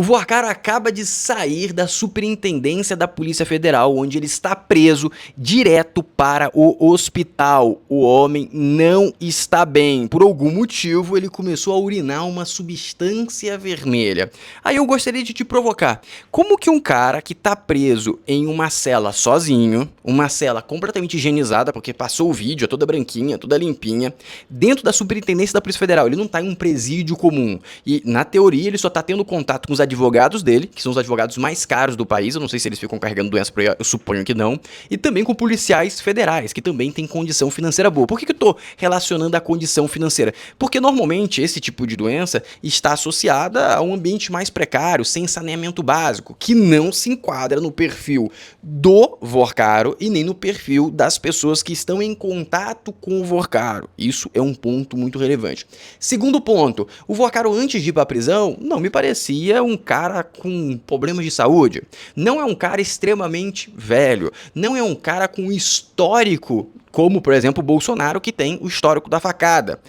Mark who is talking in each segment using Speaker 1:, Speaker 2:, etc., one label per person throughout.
Speaker 1: O Vorcaro acaba de sair da superintendência da Polícia Federal, onde ele está preso direto para o hospital. O homem não está bem. Por algum motivo, ele começou a urinar uma substância vermelha. Aí eu gostaria de te provocar. Como que um cara que está preso em uma cela sozinho, uma cela completamente higienizada, porque passou o vídeo, é toda branquinha, toda limpinha, dentro da superintendência da Polícia Federal, ele não está em um presídio comum. E, na teoria, ele só está tendo contato com os advogados dele, que são os advogados mais caros do país, eu não sei se eles ficam carregando doença por aí, eu suponho que não, e também com policiais federais, que também têm condição financeira boa. Por que eu tô relacionando a condição financeira? Porque normalmente esse tipo de doença está associada a um ambiente mais precário, sem saneamento básico, que não se enquadra no perfil do Vorcaro e nem no perfil das pessoas que estão em contato com o Vorcaro. Isso é um ponto muito relevante. Segundo ponto, o Vorcaro, antes de ir para a prisão, não me parecia um cara com problemas de saúde. Não é um cara extremamente velho. Não é um cara com histórico, como, por exemplo, o Bolsonaro, que tem o histórico da facada.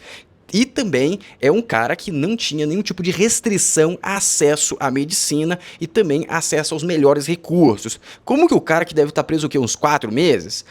Speaker 1: E também é um cara que não tinha nenhum tipo de restrição a acesso à medicina e também acesso aos melhores recursos. Como que o cara que deve estar preso o quê? Uns 4 meses?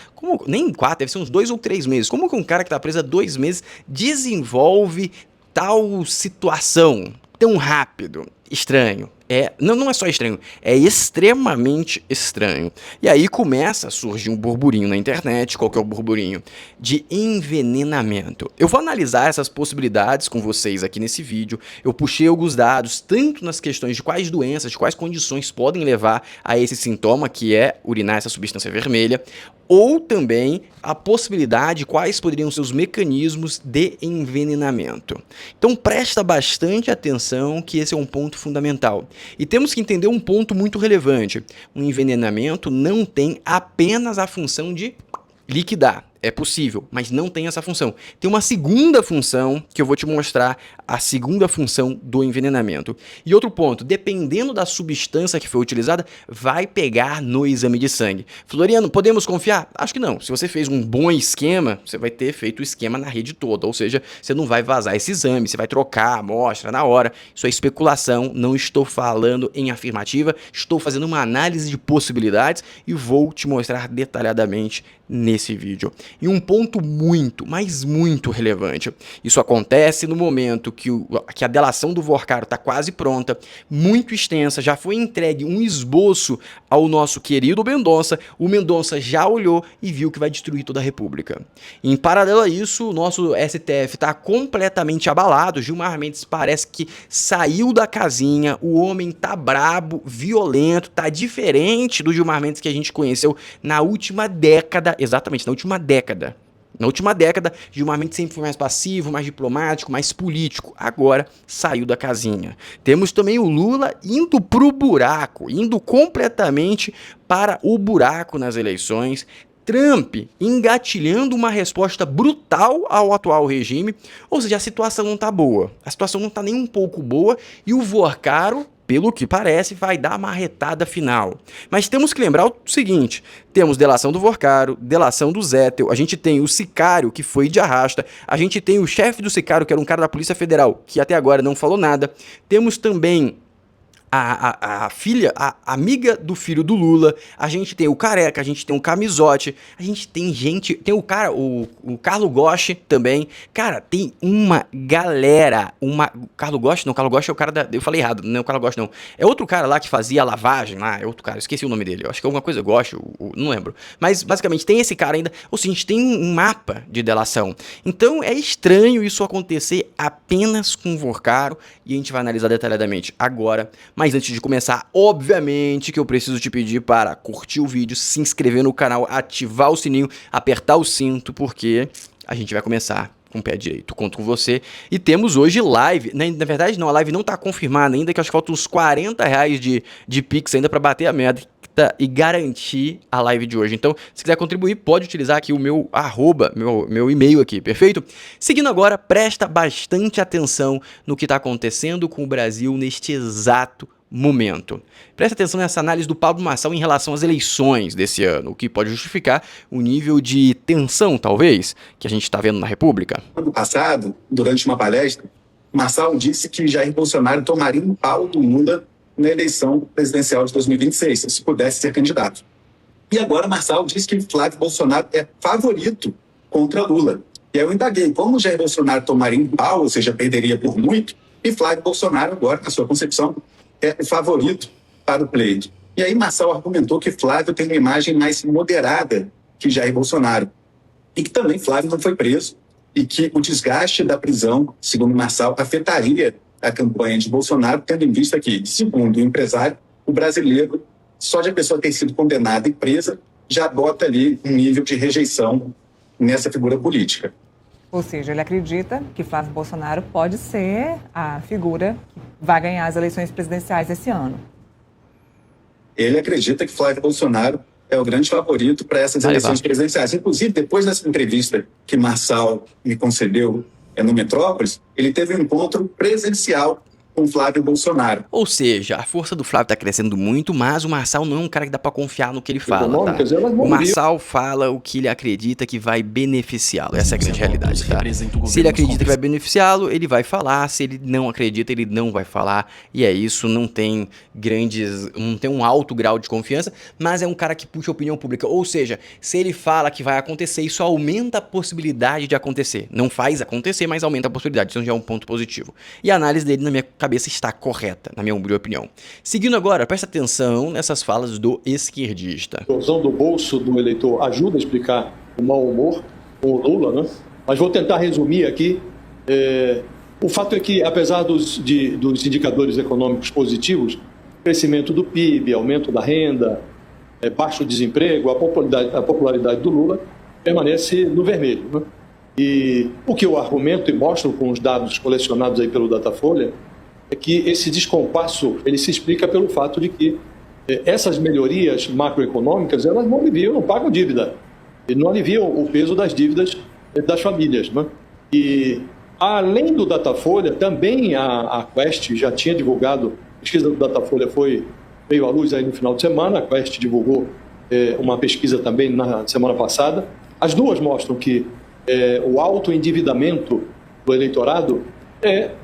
Speaker 1: Nem 4, deve ser uns 2 ou 3 meses. Como que um cara que está preso há 2 meses desenvolve tal situação tão rápido? Estranho. Não é só estranho, é extremamente estranho. E aí começa a surgir um burburinho na internet. Qual que é o burburinho? De envenenamento. Eu vou analisar essas possibilidades com vocês aqui nesse vídeo. Eu puxei alguns dados, tanto nas questões de quais doenças, de quais condições podem levar a esse sintoma, que é urinar essa substância vermelha, ou também a possibilidade, quais poderiam ser os mecanismos de envenenamento. Então presta bastante atenção, que esse é um ponto fundamental. E temos que entender um ponto muito relevante. O envenenamento não tem apenas a função de liquidar. É possível, mas não tem essa função. Tem uma segunda função que eu vou te mostrar, a segunda função do envenenamento. E outro ponto, dependendo da substância que foi utilizada, vai pegar no exame de sangue. Floriano, podemos confiar? Acho que não. Se você fez um bom esquema, você vai ter feito o esquema na rede toda, ou seja, você não vai vazar esse exame, você vai trocar a amostra na hora. Isso é especulação, não estou falando em afirmativa, estou fazendo uma análise de possibilidades e vou te mostrar detalhadamente nesse vídeo. E um ponto muito, mas muito relevante. Isso acontece no momento que a delação do Vorcaro está quase pronta, muito extensa, já foi entregue um esboço ao nosso querido Mendonça. O Mendonça já olhou e viu que vai destruir toda a República. Em paralelo a isso, o nosso STF está completamente abalado. Gilmar Mendes parece que saiu da casinha, o homem tá brabo, violento, tá diferente do Gilmar Mendes que a gente conheceu na última década, exatamente, na última década. Na última década, Gilmar Mendes sempre foi mais passivo, mais diplomático, mais político. Agora, saiu da casinha. Temos também o Lula indo pro buraco, indo completamente para o buraco nas eleições. Trump engatilhando uma resposta brutal ao atual regime, ou seja, a situação não tá boa. A situação não tá nem um pouco boa e o Vorcaro, pelo que parece, vai dar a marretada final. Mas temos que lembrar o seguinte, temos delação do Vorcaro, delação do Zettel, a gente tem o sicário, que foi de arrasta, a gente tem o chefe do sicário, que era um cara da Polícia Federal, que até agora não falou nada, temos também a filha, a amiga do filho do Lula, a gente tem o Careca, a gente tem o Camisote, a gente tem gente, tem o cara, o Carlo Ghosh também, cara, tem uma galera, o Carlo Ghosh é o cara eu falei errado, não é o Carlo Ghosh não, é outro cara lá que fazia a lavagem lá, é outro cara, eu esqueci o nome dele, eu acho que é alguma coisa Ghosh, não lembro, mas basicamente tem esse cara ainda, ou seja, a gente tem um mapa de delação, então é estranho isso acontecer apenas com o Vorcaro, e a gente vai analisar detalhadamente agora. Mas antes de começar, obviamente que eu preciso te pedir para curtir o vídeo, se inscrever no canal, ativar o sininho, apertar o cinto, porque a gente vai começar com o pé direito. Conto com você. E temos hoje live. Na verdade, não, a live não está confirmada ainda, que acho que faltam uns R$40 de Pix ainda para bater a meta e garantir a live de hoje. Então, se quiser contribuir, pode utilizar aqui o meu meu e-mail aqui, perfeito? Seguindo agora, presta bastante atenção no que está acontecendo com o Brasil neste exato momento. Presta atenção nessa análise do Pablo Marçal em relação às eleições desse ano, o que pode justificar o nível de tensão, talvez, que a gente está vendo na República.
Speaker 2: Ano passado, durante uma palestra, Marçal disse que Jair Bolsonaro tomaria um pau do Lula na eleição presidencial de 2026, se pudesse ser candidato. E agora Marçal diz que Flávio Bolsonaro é favorito contra Lula. E aí eu indaguei, como Jair Bolsonaro tomaria um pau, ou seja, perderia por muito, e Flávio Bolsonaro agora, na sua concepção, é o favorito para o pleito. E aí Marçal argumentou que Flávio tem uma imagem mais moderada que Jair Bolsonaro. E que também Flávio não foi preso e que o desgaste da prisão, segundo Marçal, afetaria a campanha de Bolsonaro, tendo em vista que, segundo o empresário, o brasileiro, só de a pessoa ter sido condenada e presa, já bota ali um nível de rejeição nessa figura política.
Speaker 3: Ou seja, ele acredita que Flávio Bolsonaro pode ser a figura que vai ganhar as eleições presidenciais esse ano.
Speaker 2: Ele acredita que Flávio Bolsonaro é o grande favorito para essas eleições presidenciais. Inclusive, depois dessa entrevista que Marçal me concedeu no Metrópolis, ele teve um encontro presencial com Flávio Bolsonaro.
Speaker 1: Ou seja, a força do Flávio tá crescendo muito, mas o Marçal não é um cara que dá pra confiar no que ele fala, tá? O Marçal fala o que ele acredita que vai beneficiá-lo. Essa é a grande realidade, tá? Se ele acredita que vai beneficiá-lo, ele vai falar. Se ele não acredita, ele não vai falar. E é isso, não tem um alto grau de confiança, mas é um cara que puxa a opinião pública. Ou seja, se ele fala que vai acontecer, isso aumenta a possibilidade de acontecer. Não faz acontecer, mas aumenta a possibilidade. Isso já é um ponto positivo. E a análise dele, na minha cabeça, está correta, na minha humilde opinião. Seguindo agora, presta atenção nessas falas do esquerdista.
Speaker 4: A explosão do bolso do eleitor ajuda a explicar o mau humor com o Lula, né? Mas vou tentar resumir aqui. O fato é que, apesar dos indicadores econômicos positivos, crescimento do PIB, aumento da renda, baixo desemprego, a popularidade do Lula permanece no vermelho, né? E o que eu argumento e mostro com os dados colecionados aí pelo Datafolha é que esse descompasso ele se explica pelo fato de que essas melhorias macroeconômicas elas não pagam dívida, e não aliviam o peso das dívidas das famílias, né? E além do Datafolha, também a Quest já tinha divulgado, a pesquisa do Datafolha veio à luz aí no final de semana, a Quest divulgou uma pesquisa também na semana passada. As duas mostram que o alto endividamento do eleitorado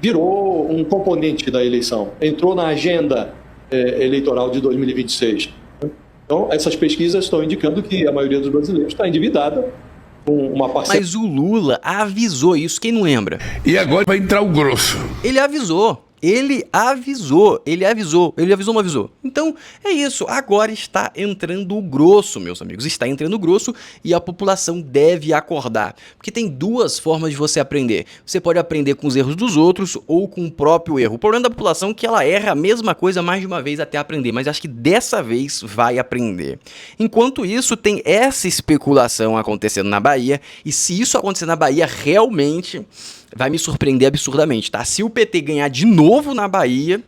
Speaker 4: virou um componente da eleição, entrou na agenda eleitoral de 2026. Então, essas pesquisas estão indicando que a maioria dos brasileiros está endividada com uma parcela.
Speaker 1: Mas o Lula avisou isso, quem não lembra?
Speaker 5: E agora vai entrar o grosso.
Speaker 1: Ele avisou. Ele não avisou. Então, é isso. Agora está entrando o grosso, meus amigos. Está entrando o grosso e a população deve acordar. Porque tem duas formas de você aprender. Você pode aprender com os erros dos outros ou com o próprio erro. O problema da população é que ela erra a mesma coisa mais de uma vez até aprender. Mas acho que dessa vez vai aprender. Enquanto isso, tem essa especulação acontecendo na Bahia. E se isso acontecer na Bahia, realmente vai me surpreender absurdamente, tá? Se o PT ganhar de novo na Bahia,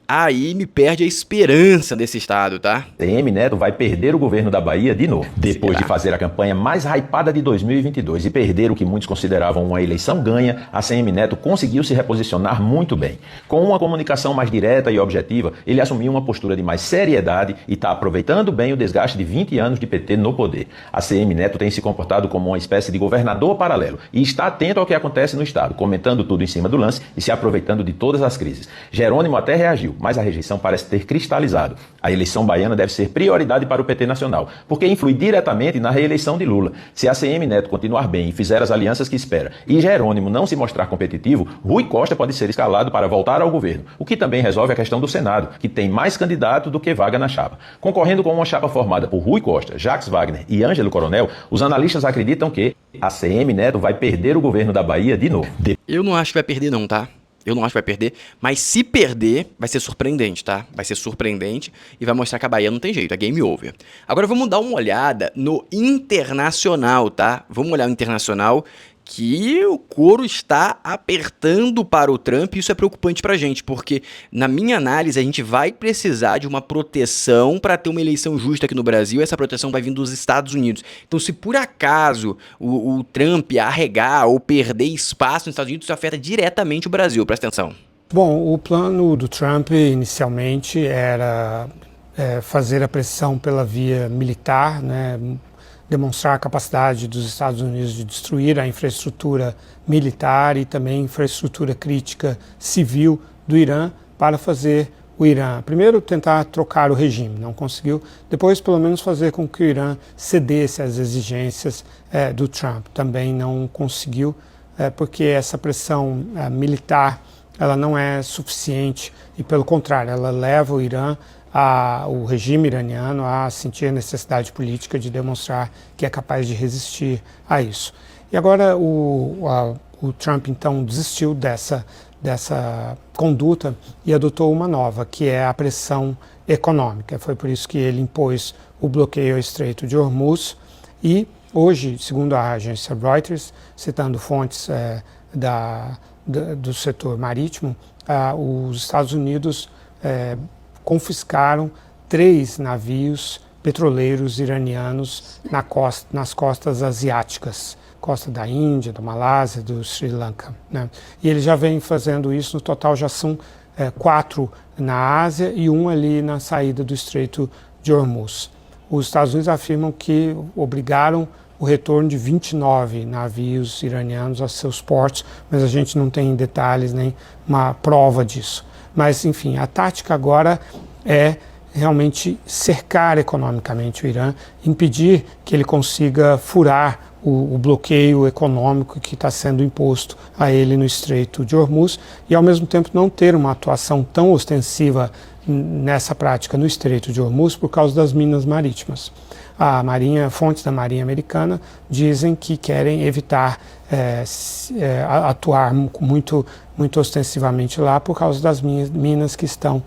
Speaker 1: aí me perde a esperança desse estado, tá?
Speaker 6: ACM Neto vai perder o governo da Bahia de novo. Depois de fazer a campanha mais hypada de 2022 e perder o que muitos consideravam uma eleição ganha, a ACM Neto conseguiu se reposicionar muito bem. Com uma comunicação mais direta e objetiva, ele assumiu uma postura de mais seriedade e está aproveitando bem o desgaste de 20 anos de PT no poder. A ACM Neto tem se comportado como uma espécie de governador paralelo e está atento ao que acontece no estado, comentando tudo em cima do lance e se aproveitando de todas as crises. Jerônimo até reagiu, mas a rejeição parece ter cristalizado. A eleição baiana deve ser prioridade para o PT nacional, porque influi diretamente na reeleição de Lula. Se a ACM Neto continuar bem e fizer as alianças que espera, e Jerônimo não se mostrar competitivo, Rui Costa pode ser escalado para voltar ao governo, o que também resolve a questão do Senado, que tem mais candidato do que vaga na chapa. Concorrendo com uma chapa formada por Rui Costa, Jacques Wagner e Ângelo Coronel, os analistas acreditam que a ACM Neto vai perder o governo da Bahia de novo.
Speaker 1: Eu não acho que vai perder não, tá? Eu não acho que vai perder, mas se perder, vai ser surpreendente, tá? Vai ser surpreendente e vai mostrar que a Bahia não tem jeito, é game over. Agora vamos dar uma olhada no internacional, tá? Vamos olhar no internacional, que o couro está apertando para o Trump, e isso é preocupante pra gente, porque na minha análise a gente vai precisar de uma proteção para ter uma eleição justa aqui no Brasil, e essa proteção vai vir dos Estados Unidos. Então se por acaso o Trump arregar ou perder espaço nos Estados Unidos, isso afeta diretamente o Brasil, presta atenção.
Speaker 7: Bom, o plano do Trump inicialmente era fazer a pressão pela via militar, né? Demonstrar a capacidade dos Estados Unidos de destruir a infraestrutura militar e também infraestrutura crítica civil do Irã para fazer o Irã, primeiro tentar trocar o regime, não conseguiu, depois pelo menos fazer com que o Irã cedesse às exigências do Trump, também não conseguiu, porque essa pressão militar ela não é suficiente e pelo contrário, ela leva o Irã, o regime iraniano a sentir a necessidade política de demonstrar que é capaz de resistir a isso. E agora o Trump então desistiu dessa conduta e adotou uma nova, que é a pressão econômica. Foi por isso que ele impôs o bloqueio ao Estreito de Hormuz e hoje, segundo a agência Reuters, citando fontes do setor marítimo, os Estados Unidos confiscaram 3 navios petroleiros iranianos nas costas asiáticas, costa da Índia, da Malásia, do Sri Lanka, né? E ele já vem fazendo isso, no total já são 4 na Ásia e 1 ali na saída do Estreito de Hormuz. Os Estados Unidos afirmam que obrigaram o retorno de 29 navios iranianos aos seus portos, mas a gente não tem detalhes nem uma prova disso. Mas, enfim, a tática agora é realmente cercar economicamente o Irã, impedir que ele consiga furar o bloqueio econômico que está sendo imposto a ele no Estreito de Hormuz e, ao mesmo tempo, não ter uma atuação tão ostensiva nessa prática no Estreito de Hormuz por causa das minas marítimas. Fontes da Marinha Americana dizem que querem evitar atuar muito ostensivamente lá por causa das minas que estão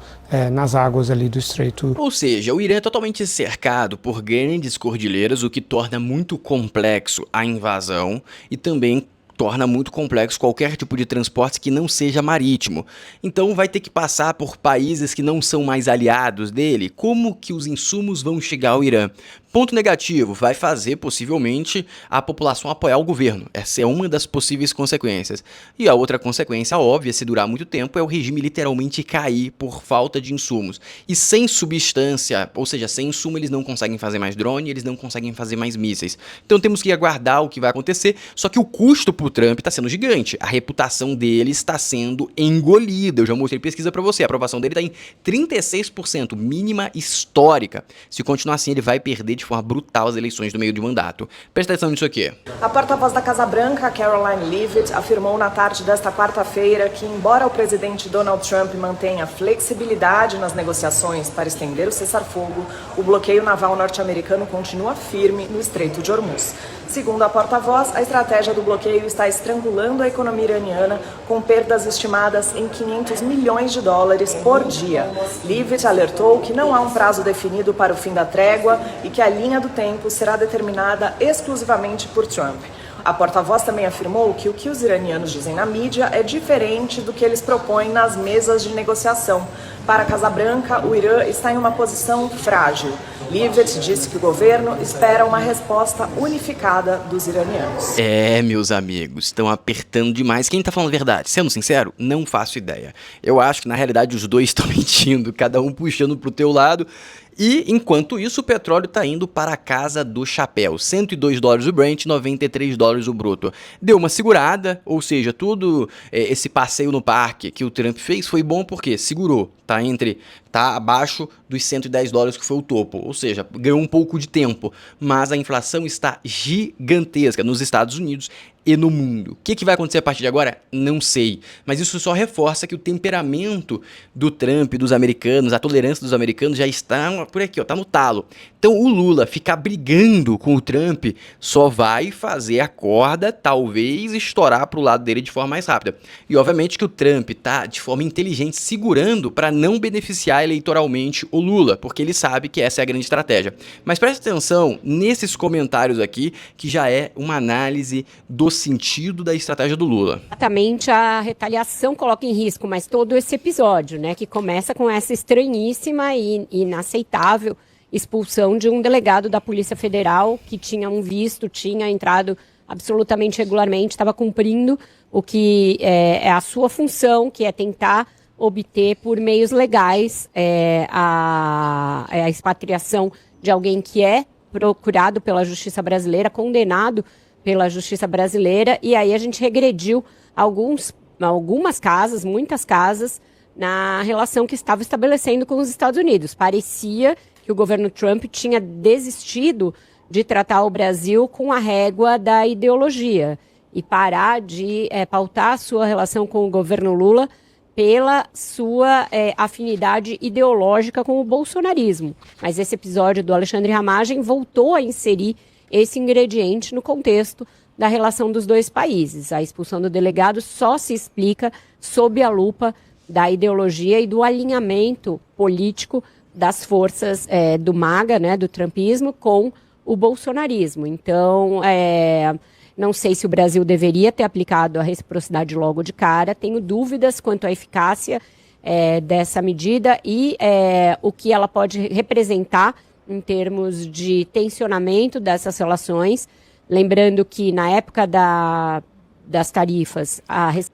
Speaker 7: nas águas ali do Estreito.
Speaker 1: Ou seja, o Irã é totalmente cercado por grandes cordilheiras, o que torna muito complexo a invasão e também torna muito complexo qualquer tipo de transporte que não seja marítimo. Então vai ter que passar por países que não são mais aliados dele. Como que os insumos vão chegar ao Irã? Ponto negativo, vai fazer possivelmente a população apoiar o governo. Essa é uma das possíveis consequências. E a outra consequência óbvia, se durar muito tempo, é o regime literalmente cair por falta de insumos. E sem substância, ou seja, sem insumo, eles não conseguem fazer mais drone, eles não conseguem fazer mais mísseis. Então temos que aguardar o que vai acontecer, só que o custo pro Trump está sendo gigante. A reputação dele está sendo engolida. Eu já mostrei pesquisa para você, a aprovação dele está em 36%, mínima histórica. Se continuar assim, ele vai perder de forma brutal as eleições do meio de mandato. Presta atenção nisso aqui.
Speaker 8: A porta-voz da Casa Branca, Caroline Leavitt, afirmou na tarde desta quarta-feira que, embora o presidente Donald Trump mantenha flexibilidade nas negociações para estender o cessar-fogo, o bloqueio naval norte-americano continua firme no Estreito de Hormuz. Segundo a porta-voz, a estratégia do bloqueio está estrangulando a economia iraniana, com perdas estimadas em $500 milhões por dia. Leavitt alertou que não há um prazo definido para o fim da trégua e que a linha do tempo será determinada exclusivamente por Trump. A porta-voz também afirmou que o que os iranianos dizem na mídia é diferente do que eles propõem nas mesas de negociação. Para a Casa Branca, o Irã está em uma posição frágil. Leavitt disse que o governo espera uma resposta unificada dos iranianos.
Speaker 1: Meus amigos, estão apertando demais. Quem tá falando a verdade? Sendo sincero, não faço ideia. Eu acho que na realidade os dois estão mentindo, cada um puxando pro teu lado. E, enquanto isso, o petróleo está indo para a casa do chapéu. $102 o Brent, $93 o bruto. Deu uma segurada, ou seja, tudo esse passeio no parque que o Trump fez foi bom porque segurou. Tá abaixo dos $110 que foi o topo, ou seja, ganhou um pouco de tempo. Mas a inflação está gigantesca nos Estados Unidos e no mundo. O que vai acontecer a partir de agora? Não sei. Mas isso só reforça que o temperamento do Trump, dos americanos, a tolerância dos americanos já está por aqui, ó, tá no talo. Então o Lula ficar brigando com o Trump só vai fazer a corda talvez estourar pro lado dele de forma mais rápida. E obviamente que o Trump tá de forma inteligente segurando para não beneficiar eleitoralmente o Lula, porque ele sabe que essa é a grande estratégia. Mas presta atenção nesses comentários aqui, que já é uma análise do sentido da estratégia do Lula.
Speaker 9: Exatamente, a retaliação coloca em risco, mas todo esse episódio, né, que começa com essa estranhíssima e inaceitável expulsão de um delegado da Polícia Federal que tinha um visto, tinha entrado absolutamente regularmente, estava cumprindo o que é a sua função, que é tentar obter por meios legais a expatriação de alguém que é procurado pela Justiça Brasileira, condenado pela Justiça Brasileira, e aí a gente regrediu muitas casas, na relação que estava estabelecendo com os Estados Unidos. Parecia que o governo Trump tinha desistido de tratar o Brasil com a régua da ideologia e parar de pautar a sua relação com o governo Lula pela sua afinidade ideológica com o bolsonarismo. Mas esse episódio do Alexandre Ramagem voltou a inserir esse ingrediente no contexto da relação dos dois países. A expulsão do delegado só se explica sob a lupa da ideologia e do alinhamento político das forças do MAGA, né, do trumpismo, com o bolsonarismo. Então, não sei se o Brasil deveria ter aplicado a reciprocidade logo de cara. Tenho dúvidas quanto à eficácia dessa medida e o que ela pode representar em termos de tensionamento dessas relações. Lembrando que na época das tarifas...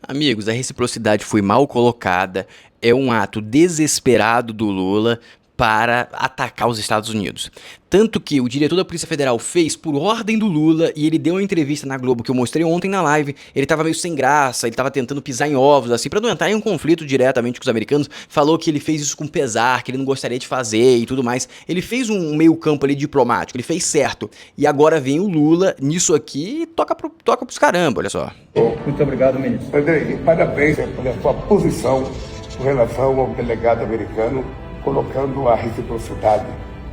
Speaker 1: Amigos, a reciprocidade foi mal colocada. É um ato desesperado do Lula para atacar os Estados Unidos. Tanto que o diretor da Polícia Federal fez por ordem do Lula e ele deu uma entrevista na Globo que eu mostrei ontem na live. Ele tava meio sem graça, ele tava tentando pisar em ovos, assim, pra não entrar em um conflito diretamente com os americanos. Falou que ele fez isso com pesar, que ele não gostaria de fazer e tudo mais. Ele fez um meio campo ali diplomático, ele fez certo. E agora vem o Lula nisso aqui e toca pros caramba, olha só.
Speaker 10: Muito obrigado, ministro.
Speaker 11: Andrei, parabéns pela sua posição com relação ao delegado americano, colocando a reciprocidade,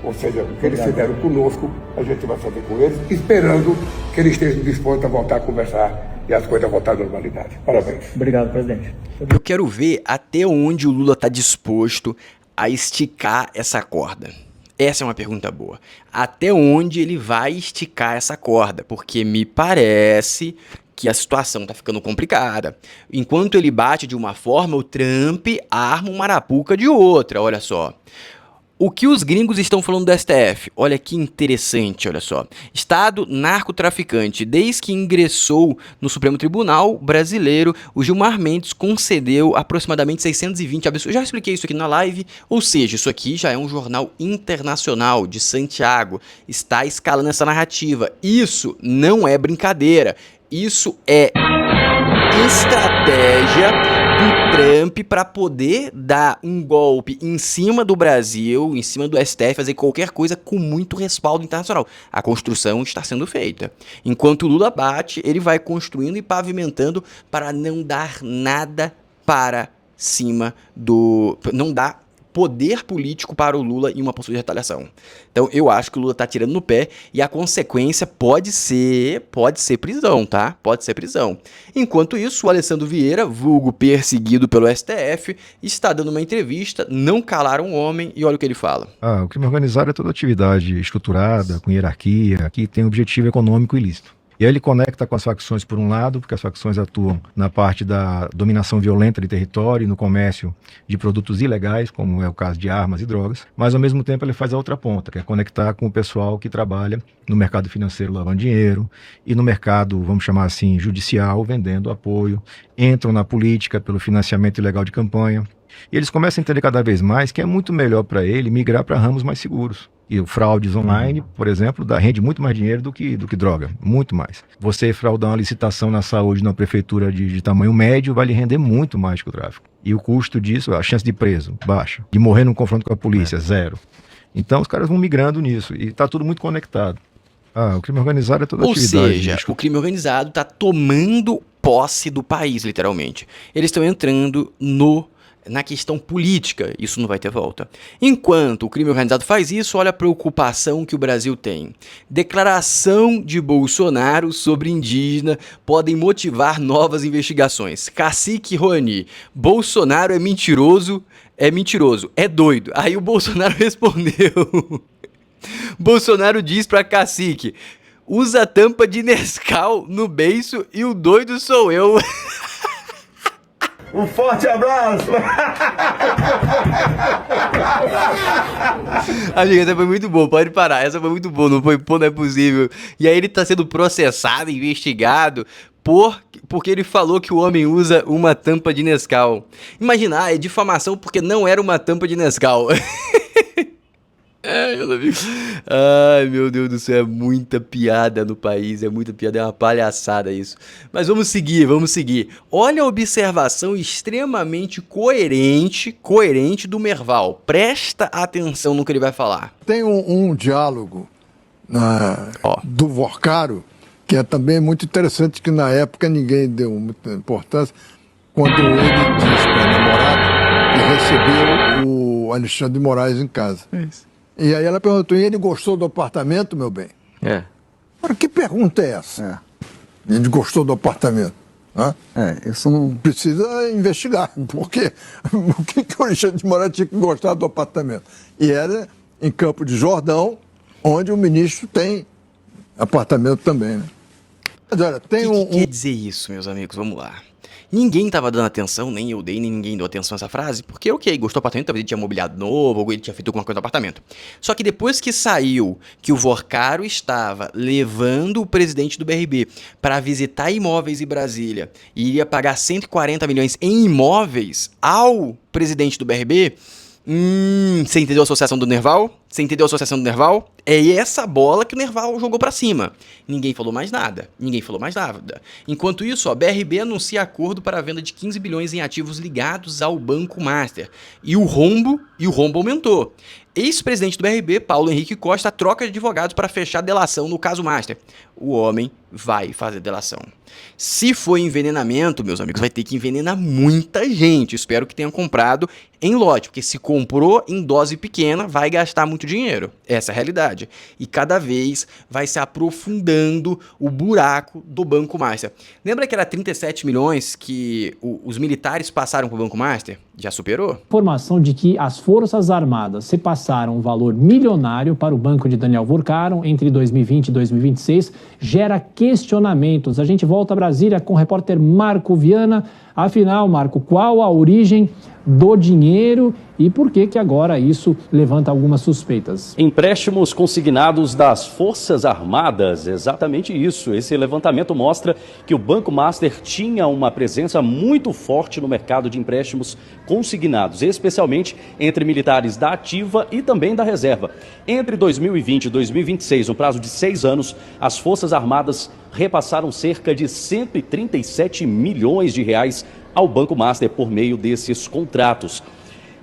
Speaker 11: ou seja, o que eles fizeram conosco, a gente vai fazer com eles, esperando que eles estejam dispostos a voltar a conversar e as coisas voltar à normalidade. Parabéns.
Speaker 10: Obrigado, presidente.
Speaker 1: Eu quero ver até onde o Lula está disposto a esticar essa corda. Essa é uma pergunta boa. Até onde ele vai esticar essa corda? Porque me parece que a situação tá ficando complicada. Enquanto ele bate de uma forma, o Trump arma uma arapuca de outra, olha só. O que os gringos estão falando do STF? Olha que interessante, olha só. Estado narcotraficante. Desde que ingressou no Supremo Tribunal Brasileiro, o Gilmar Mendes concedeu aproximadamente 620 habeas corpus. Eu já expliquei isso aqui na live, ou seja, isso aqui já é um jornal internacional de Santiago. Está escalando essa narrativa. Isso não é brincadeira. Isso é estratégia do Trump para poder dar um golpe em cima do Brasil, em cima do STF, fazer qualquer coisa com muito respaldo internacional. A construção está sendo feita. Enquanto o Lula bate, ele vai construindo e pavimentando para não dar nada para cima do... não dar poder político para o Lula em uma postura de retaliação. Então eu acho que o Lula tá tirando no pé e a consequência pode ser prisão, tá? Pode ser prisão. Enquanto isso, o Alessandro Vieira, vulgo perseguido pelo STF, está dando uma entrevista, não calaram o homem e olha o que ele fala.
Speaker 12: O crime organizado é toda atividade estruturada, com hierarquia, que tem objetivo econômico ilícito. E aí ele conecta com as facções por um lado, porque as facções atuam na parte da dominação violenta de território e no comércio de produtos ilegais, como é o caso de armas e drogas, mas ao mesmo tempo ele faz a outra ponta, que é conectar com o pessoal que trabalha no mercado financeiro lavando dinheiro e no mercado, vamos chamar assim, judicial, vendendo apoio, entram na política pelo financiamento ilegal de campanha. E eles começam a entender cada vez mais que é muito melhor para ele migrar para ramos mais seguros. E o fraudes online, por exemplo, rende muito mais dinheiro do que droga, muito mais. Você fraudar uma licitação na saúde numa prefeitura de tamanho médio vai lhe render muito mais que o tráfico. E o custo disso, a chance de preso, baixa. De morrer num confronto com a polícia, zero. Então os caras vão migrando nisso e está tudo muito conectado. O crime organizado é toda atividade.
Speaker 1: Ou seja, o crime organizado está tomando posse do país, literalmente. Eles estão entrando na questão política, isso não vai ter volta. Enquanto o crime organizado faz isso, olha a preocupação que o Brasil tem. Declaração de Bolsonaro sobre indígena podem motivar novas investigações. Cacique Rony, Bolsonaro é mentiroso, é doido. Aí o Bolsonaro respondeu. Bolsonaro diz pra Cacique, usa tampa de Nescau no beiço e o doido sou eu.
Speaker 10: Um forte abraço!
Speaker 1: Amiga, essa foi muito boa, pode parar. Essa foi muito boa, não é possível. E aí ele tá sendo processado, investigado, porque ele falou que o homem usa uma tampa de Nescau. Imagina, é difamação porque não era uma tampa de Nescau. meus amigos. Ai, meu Deus do céu, é muita piada no país, é muita piada, é uma palhaçada isso. Mas vamos seguir, vamos seguir. Olha a observação extremamente coerente do Merval. Presta atenção no que ele vai falar.
Speaker 13: Tem um diálogo do Vorcaro, que é também muito interessante, que na época ninguém deu muita importância, quando ele disse para a namorada que recebeu o Alexandre de Moraes em casa.
Speaker 14: Isso.
Speaker 13: E aí ela perguntou, e ele gostou do apartamento, meu bem?
Speaker 14: É.
Speaker 13: Agora, que pergunta é essa? Ele gostou do apartamento?
Speaker 14: Isso não...
Speaker 13: Precisa investigar, porque o que o Alexandre de Moraes tinha que gostar do apartamento? E era em Campo de Jordão, onde o ministro tem apartamento também, né? Mas olha, tem
Speaker 1: O que quer dizer isso, meus amigos? Vamos lá. Ninguém tava dando atenção, nem eu dei, nem ninguém deu atenção a essa frase, porque ok, gostou do apartamento, talvez ele tinha mobiliado novo, ou ele tinha feito alguma coisa no apartamento. Só que depois que saiu que o Vorcaro estava levando o presidente do BRB para visitar imóveis em Brasília e iria pagar 140 milhões em imóveis ao presidente do BRB, você entendeu a associação do Nerval? Você entendeu a associação do Nerval? É essa bola que o Nerval jogou pra cima. Ninguém falou mais nada. Ninguém falou mais nada. Enquanto isso, a BRB anuncia acordo para a venda de 15 bilhões em ativos ligados ao Banco Master. E o rombo aumentou. Ex-presidente do BRB, Paulo Henrique Costa, troca de advogados para fechar delação no caso Master. O homem vai fazer delação. Se for envenenamento, meus amigos, vai ter que envenenar muita gente. Espero que tenham comprado em lote, porque se comprou em dose pequena, vai gastar muito dinheiro. Essa é a realidade. E cada vez vai se aprofundando o buraco do Banco Master. Lembra que era 37 milhões que os militares passaram para o Banco Master? Já superou?
Speaker 15: Informação de que as Forças Armadas repassaram um valor milionário para o banco de Daniel Vorcaro entre 2020 e 2026 gera questionamentos. A gente volta a Brasília com o repórter Marco Viana. Afinal, Marco, qual a origem do dinheiro e por que agora isso levanta algumas suspeitas?
Speaker 16: Empréstimos consignados das Forças Armadas, exatamente isso. Esse levantamento mostra que o Banco Master tinha uma presença muito forte no mercado de empréstimos consignados, especialmente entre militares da ativa e também da reserva. Entre 2020 e 2026, no prazo de 6 anos, as Forças Armadas repassaram cerca de 137 milhões de reais ao Banco Master por meio desses contratos.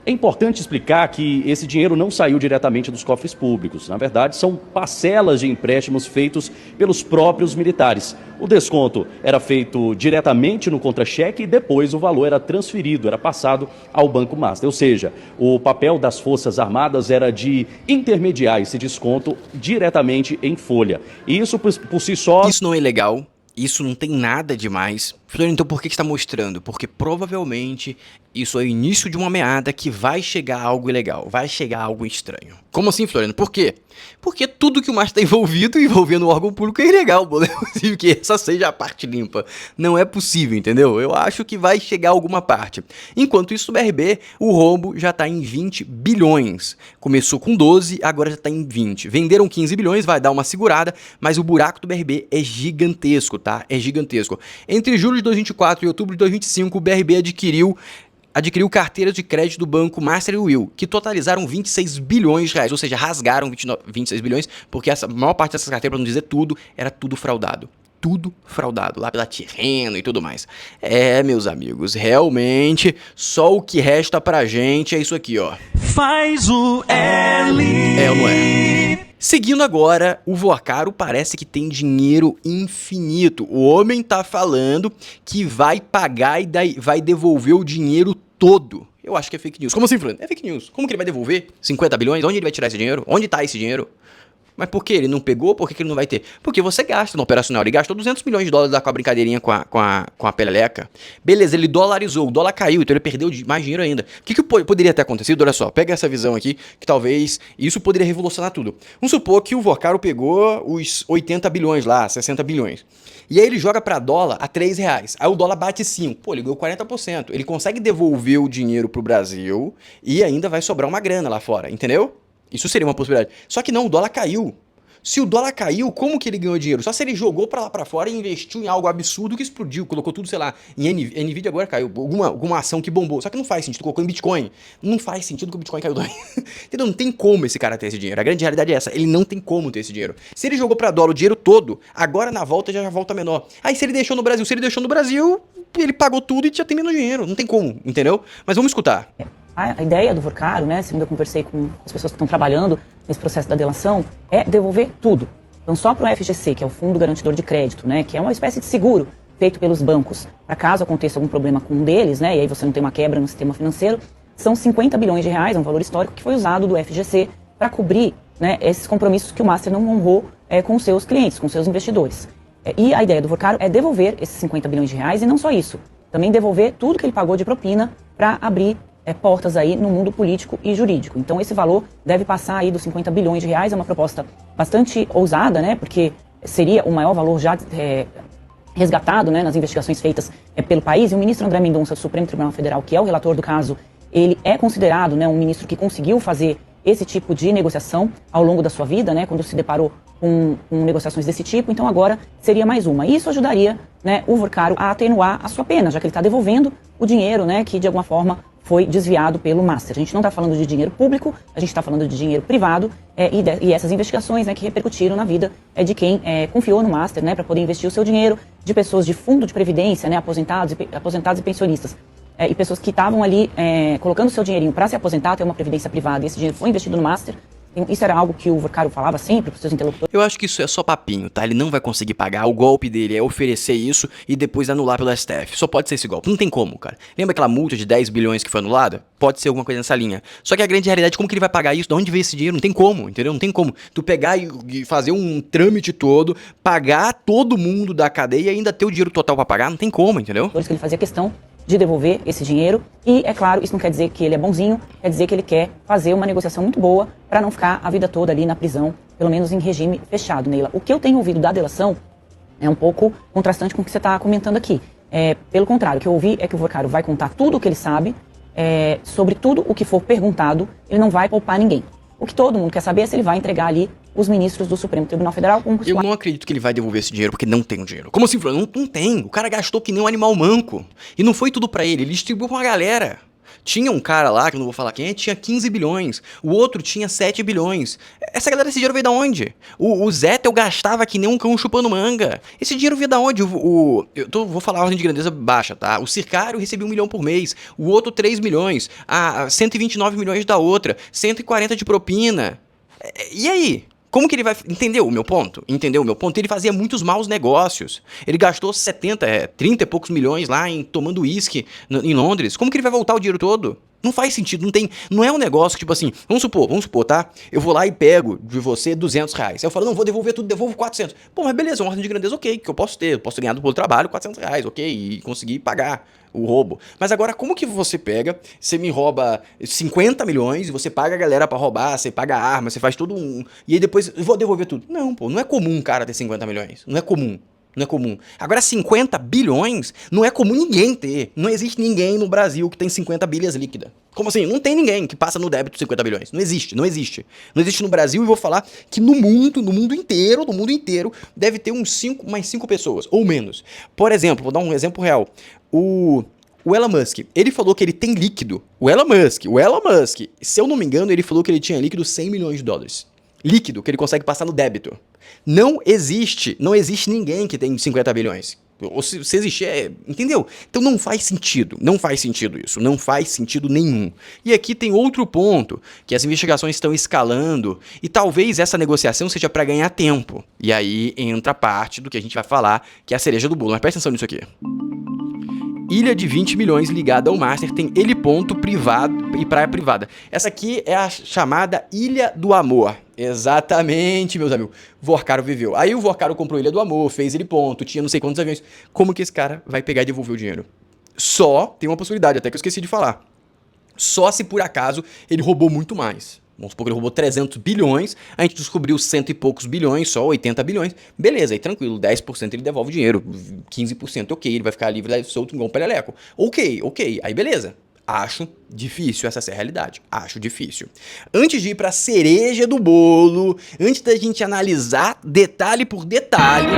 Speaker 16: É importante explicar que esse dinheiro não saiu diretamente dos cofres públicos. Na verdade, são parcelas de empréstimos feitos pelos próprios militares. O desconto era feito diretamente no contra-cheque e depois o valor era transferido, era passado ao Banco Master. Ou seja, o papel das Forças Armadas era de intermediar esse desconto diretamente em folha. E isso por si só...
Speaker 1: Isso não é legal. Isso não tem nada demais. Floriano, então por que está mostrando? Porque provavelmente isso é o início de uma meada que vai chegar algo ilegal, vai chegar algo estranho. Como assim, Floriano? Por quê? Porque tudo que o Master está envolvendo o órgão público é ilegal, não é possível que essa seja a parte limpa. Não é possível, entendeu? Eu acho que vai chegar alguma parte. Enquanto isso, o BRB, o rombo já está em 20 bilhões. Começou com 12, agora já está em 20. Venderam 15 bilhões, vai dar uma segurada, mas o buraco do BRB é gigantesco, tá? É gigantesco. Entre julho de 2024 e outubro de 2025, o BRB adquiriu carteiras de crédito do Banco Master e Will, que totalizaram 26 bilhões de reais, ou seja, rasgaram 26 bilhões, porque a maior parte dessas carteiras, para não dizer tudo, era tudo fraudado. Tudo fraudado, lá pela Tirreno e tudo mais. É, meus amigos, realmente, só o que resta pra gente é isso aqui, ó.
Speaker 17: Faz o L.
Speaker 1: É ou não é? Seguindo agora, o Vorcaro parece que tem dinheiro infinito. O homem tá falando que vai pagar e vai devolver o dinheiro todo. Eu acho que é fake news. Como assim, Floriano? É fake news. Como que ele vai devolver 50 bilhões? Onde ele vai tirar esse dinheiro? Onde tá esse dinheiro? Mas por que ele não pegou? Por que ele não vai ter? Porque você gasta no operacional. Ele gastou 200 milhões de dólares lá com a brincadeirinha com a Peleleca. Beleza, ele dolarizou, o dólar caiu, então ele perdeu mais dinheiro ainda. O que poderia ter acontecido? Olha só, pega essa visão aqui, que talvez isso poderia revolucionar tudo. Vamos supor que o Vorcaro pegou os 80 bilhões lá, 60 bilhões. E aí ele joga para dólar a R$3. Aí o dólar bate 5. Pô, ele ganhou 40%. Ele consegue devolver o dinheiro pro Brasil e ainda vai sobrar uma grana lá fora, entendeu? Isso seria uma possibilidade. Só que não, o dólar caiu. Se o dólar caiu, como que ele ganhou dinheiro? Só se ele jogou pra lá pra fora e investiu em algo absurdo que explodiu, colocou tudo, sei lá, em Nvidia agora caiu, alguma ação que bombou. Só que não faz sentido, colocou em Bitcoin. Não faz sentido que o Bitcoin caiu também. Entendeu? Não tem como esse cara ter esse dinheiro. A grande realidade é essa, ele não tem como ter esse dinheiro. Se ele jogou pra dólar o dinheiro todo, agora na volta já volta menor. Aí se ele deixou no Brasil, ele pagou tudo e já tem menos dinheiro. Não tem como, entendeu? Mas vamos escutar.
Speaker 18: A ideia do Vorcaro, né, segundo eu conversei com as pessoas que estão trabalhando nesse processo da delação, é devolver tudo. Então, só para o FGC, que é o Fundo Garantidor de Crédito, né, que é uma espécie de seguro feito pelos bancos, para caso aconteça algum problema com um deles, né, e aí você não tem uma quebra no sistema financeiro, são 50 bilhões de reais, é um valor histórico que foi usado do FGC para cobrir, né, esses compromissos que o Master não honrou com os seus clientes, com os seus investidores. E a ideia do Vorcaro é devolver esses 50 bilhões de reais, e não só isso, também devolver tudo que ele pagou de propina para abrir portas aí no mundo político e jurídico. Então esse valor deve passar aí dos 50 bilhões de reais, é uma proposta bastante ousada, né, porque seria o maior valor já resgatado, né, nas investigações feitas pelo país, e o ministro André Mendonça do Supremo Tribunal Federal, que é o relator do caso, ele é considerado, né, um ministro que conseguiu fazer esse tipo de negociação ao longo da sua vida, né, quando se deparou com negociações desse tipo, então agora seria mais uma. Isso ajudaria, né, o Vorcaro a atenuar a sua pena, já que ele está devolvendo o dinheiro, né, que de alguma forma foi desviado pelo Master. A gente não está falando de dinheiro público, a gente está falando de dinheiro privado, e essas investigações, né, que repercutiram na vida de quem confiou no Master, né, para poder investir o seu dinheiro, de pessoas de fundo de previdência, né, aposentados e pensionistas, e pessoas que estavam ali colocando o seu dinheirinho para se aposentar, ter uma previdência privada, e esse dinheiro foi investido no Master. Isso era algo que o Vorcaro falava sempre para os seus interlocutores.
Speaker 1: Eu acho que isso é só papinho, tá? Ele não vai conseguir pagar. O golpe dele é oferecer isso e depois anular pelo STF. Só pode ser esse golpe. Não tem como, cara. Lembra aquela multa de 10 bilhões que foi anulada? Pode ser alguma coisa nessa linha. Só que a grande realidade, como que ele vai pagar isso? De onde veio esse dinheiro? Não tem como, entendeu? Não tem como. Tu pegar e fazer um trâmite todo, pagar todo mundo da cadeia e ainda ter o dinheiro total pra pagar? Não tem como, entendeu?
Speaker 18: Por isso que ele fazia questão de devolver esse dinheiro, e é claro, isso não quer dizer que ele é bonzinho, quer dizer que ele quer fazer uma negociação muito boa para não ficar a vida toda ali na prisão, pelo menos em regime fechado, Neila. O que eu tenho ouvido da delação é um pouco contrastante com o que você está comentando aqui. Pelo contrário, o que eu ouvi é que o Vorcaro vai contar tudo o que ele sabe, sobre tudo o que for perguntado, ele não vai poupar ninguém. O que todo mundo quer saber é se ele vai entregar ali os ministros do Supremo Tribunal Federal.
Speaker 1: Eu não acredito que ele vai devolver esse dinheiro, porque não tem o dinheiro. Como assim, Flávio? Não tem. O cara gastou que nem um animal manco. E não foi tudo pra ele distribuiu pra uma galera. Tinha um cara lá, que eu não vou falar quem é, tinha 15 bilhões. O outro tinha 7 bilhões. Essa galera, esse dinheiro veio da onde? O Zettel gastava que nem um cão chupando manga. Esse dinheiro veio da onde? Vou falar a ordem de grandeza baixa, tá? O Sicário recebia 1 milhão por mês. O outro 3 milhões. 129 milhões da outra. 140 de propina. E aí? Como que ele vai... Entendeu o meu ponto? Ele fazia muitos maus negócios. Ele gastou 30 e poucos milhões lá tomando uísque em Londres. Como que ele vai voltar o dinheiro todo? Não faz sentido, não é um negócio tipo assim, vamos supor, tá? Eu vou lá e pego de você 200 reais. Aí eu falo, não, vou devolver tudo, devolvo 400. Pô, mas beleza, uma ordem de grandeza, ok, que eu posso ter. Eu posso ter ganhado pelo trabalho 400 reais, ok, e conseguir pagar o roubo. Mas agora, como que você pega, você me rouba 50 milhões e você paga a galera pra roubar, você paga arma, você faz tudo e aí depois eu vou devolver tudo. Não, pô, não é comum um cara ter 50 milhões. Não é comum. Agora, 50 bilhões não é comum ninguém ter. Não existe ninguém no Brasil que tem 50 bilhas líquida. Como assim? Não tem ninguém que passa no débito 50 bilhões. Não existe. Não existe no Brasil, e vou falar que no mundo inteiro, deve ter mais 5 pessoas, ou menos. Por exemplo, vou dar um exemplo real. O Elon Musk, ele falou que ele tem líquido. O Elon Musk, se eu não me engano, ele falou que ele tinha líquido 100 milhões de dólares. Líquido, que ele consegue passar no débito. Não existe ninguém que tem 50 bilhões. Ou se existir, entendeu? Então não faz sentido isso, não faz sentido nenhum. E aqui tem outro ponto, que as investigações estão escalando, e talvez essa negociação seja para ganhar tempo. E aí entra a parte do que a gente vai falar, que é a cereja do bolo. Mas presta atenção nisso aqui. Ilha de 20 milhões ligada ao Master tem heliponto privado e praia privada. Essa aqui é a chamada Ilha do Amor. Exatamente, meus amigos. Vorcaro viveu. Aí o Vorcaro comprou Ilha do Amor, fez heliponto, tinha não sei quantos aviões. Como que esse cara vai pegar e devolver o dinheiro? Só tem uma possibilidade, até que eu esqueci de falar. Só se por acaso ele roubou muito mais. Vamos supor que ele roubou 300 bilhões, a gente descobriu 100 e poucos bilhões, só 80 bilhões. Beleza, aí tranquilo, 10% ele devolve o dinheiro, 15% ok, ele vai ficar livre, solto igual um peleleco. Ok, aí beleza. Acho difícil, essa é a realidade. Acho difícil. Antes de ir para a cereja do bolo, antes da gente analisar detalhe por detalhe,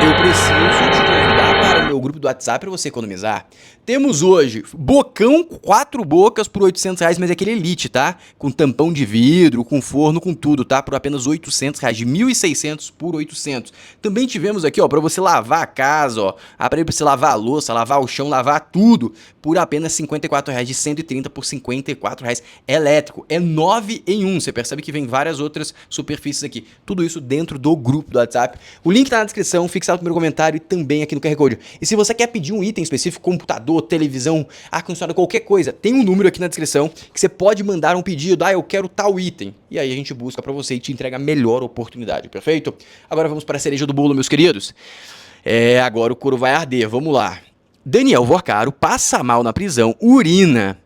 Speaker 1: eu preciso te convidar para o meu grupo do WhatsApp para você economizar. Temos hoje bocão 4 bocas por R$800, mas é aquele elite, tá? Com tampão de vidro, com forno, com tudo, tá? Por apenas R$800, de 1.600 por 800. Também tivemos aqui, ó, para você lavar a casa, ó, aparelho para você lavar a louça, lavar o chão, lavar tudo, por apenas R$54, de 130 por R$54 elétrico. É 9 em 1. Você percebe que vem várias outras superfícies aqui. Tudo isso dentro do grupo do WhatsApp. O link tá na descrição, fixado no primeiro comentário e também aqui no QR Code. E se você quer pedir um item específico, computador, televisão, ar-condicionado, qualquer coisa, tem um número aqui na descrição que você pode mandar um pedido, eu quero tal item. E aí a gente busca pra você e te entrega a melhor oportunidade, perfeito? Agora vamos para a cereja do bolo, meus queridos. Agora o couro vai arder, vamos lá. Daniel Vorcaro passa mal na prisão, urina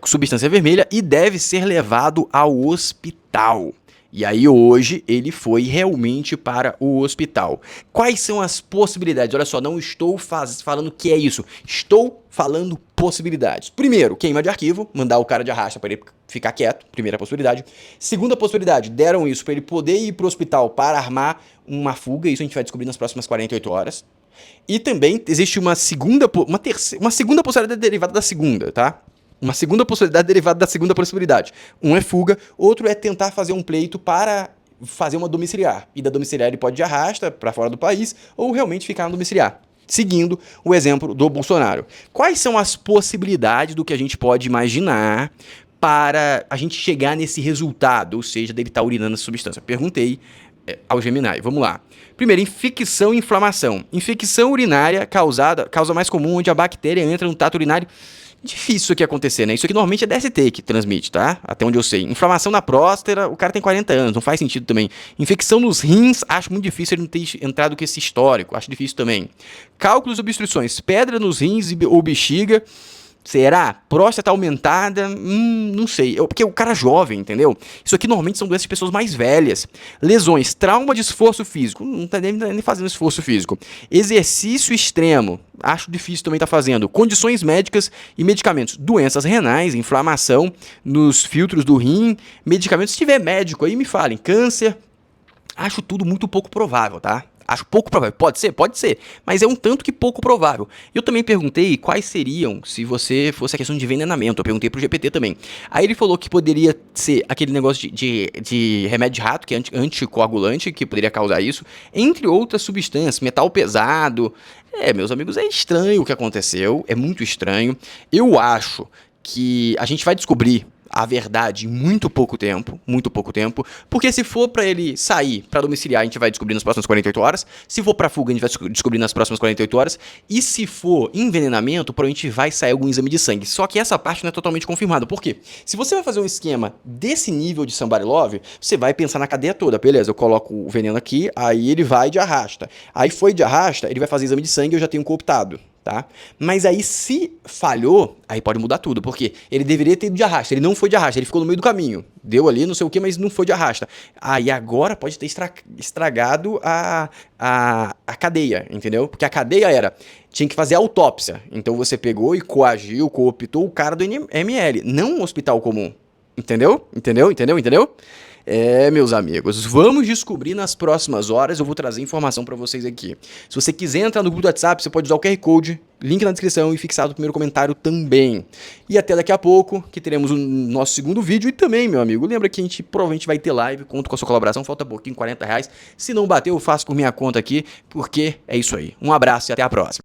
Speaker 1: substância vermelha e deve ser levado ao hospital. E aí hoje ele foi realmente para o hospital. Quais são as possibilidades? Olha só, não estou falando que é isso. Estou falando possibilidades. Primeiro, queima de arquivo, mandar o cara de arrasta para ele ficar quieto. Primeira possibilidade. Segunda possibilidade, deram isso para ele poder ir para o hospital para armar uma fuga. Isso a gente vai descobrir nas próximas 48 horas. E também existe uma segunda possibilidade derivada da segunda, tá? Uma segunda possibilidade derivada da segunda possibilidade. Um é fuga, outro é tentar fazer um pleito para fazer uma domiciliar. E da domiciliar ele pode ir de arrasta para fora do país ou realmente ficar na domiciliar. Seguindo o exemplo do Bolsonaro. Quais são as possibilidades do que a gente pode imaginar para a gente chegar nesse resultado, ou seja, dele estar urinando essa substância? Perguntei ao Gemini. Vamos lá. Primeiro, infecção e inflamação. Infecção urinária causa mais comum onde a bactéria entra no trato urinário. Difícil isso aqui acontecer, né? Isso aqui normalmente é DST que transmite, tá? Até onde eu sei. Inflamação na próstata, o cara tem 40 anos, não faz sentido também. Infecção nos rins, acho muito difícil ele não ter entrado com esse histórico, acho difícil também. Cálculos e obstruções, pedra nos rins ou bexiga. Será? Próstata aumentada? Não sei. Porque o cara é jovem, entendeu? Isso aqui normalmente são doenças de pessoas mais velhas. Lesões, trauma de esforço físico. Não tá nem fazendo esforço físico. Exercício extremo. Acho difícil também tá fazendo. Condições médicas e medicamentos. Doenças renais, inflamação nos filtros do rim. Medicamentos, se tiver médico aí, me falem. Câncer. Acho tudo muito pouco provável, tá? Acho pouco provável. Pode ser, mas é um tanto que pouco provável. Eu também perguntei quais seriam se você fosse a questão de envenenamento. Eu perguntei pro GPT também. Aí ele falou que poderia ser aquele negócio de remédio de rato, que é anticoagulante, que poderia causar isso, entre outras substâncias, metal pesado. Meus amigos, é estranho o que aconteceu, é muito estranho. Eu acho que a gente vai descobrir a verdade em muito pouco tempo, porque se for pra ele sair pra domiciliar, a gente vai descobrir nas próximas 48 horas, se for pra fuga, a gente vai descobrir nas próximas 48 horas, e se for envenenamento, provavelmente vai sair algum exame de sangue, só que essa parte não é totalmente confirmada. Por quê? Se você vai fazer um esquema desse nível de Somebody Love, você vai pensar na cadeia toda, beleza, eu coloco o veneno aqui, aí ele vai de arrasta, aí foi de arrasta, ele vai fazer exame de sangue, eu já tenho cooptado. Tá? Mas aí se falhou, aí pode mudar tudo, porque ele deveria ter ido de arrasta, ele não foi de arrasta, ele ficou no meio do caminho, deu ali não sei o que, mas não foi de arrasta. Aí agora pode ter estragado a cadeia, entendeu? Porque a cadeia tinha que fazer autópsia, então você pegou e coagiu, cooptou o cara do ML, não um hospital comum, entendeu? Meus amigos, vamos descobrir nas próximas horas, eu vou trazer informação pra vocês aqui. Se você quiser entrar no grupo do WhatsApp, você pode usar o QR Code, link na descrição e fixado no primeiro comentário também. E até daqui a pouco, que teremos o nosso segundo vídeo. E também, meu amigo, lembra que a gente provavelmente vai ter live, conto com a sua colaboração, falta pouquinho, R$40. Se não bater, eu faço por minha conta aqui, porque é isso aí. Um abraço e até a próxima.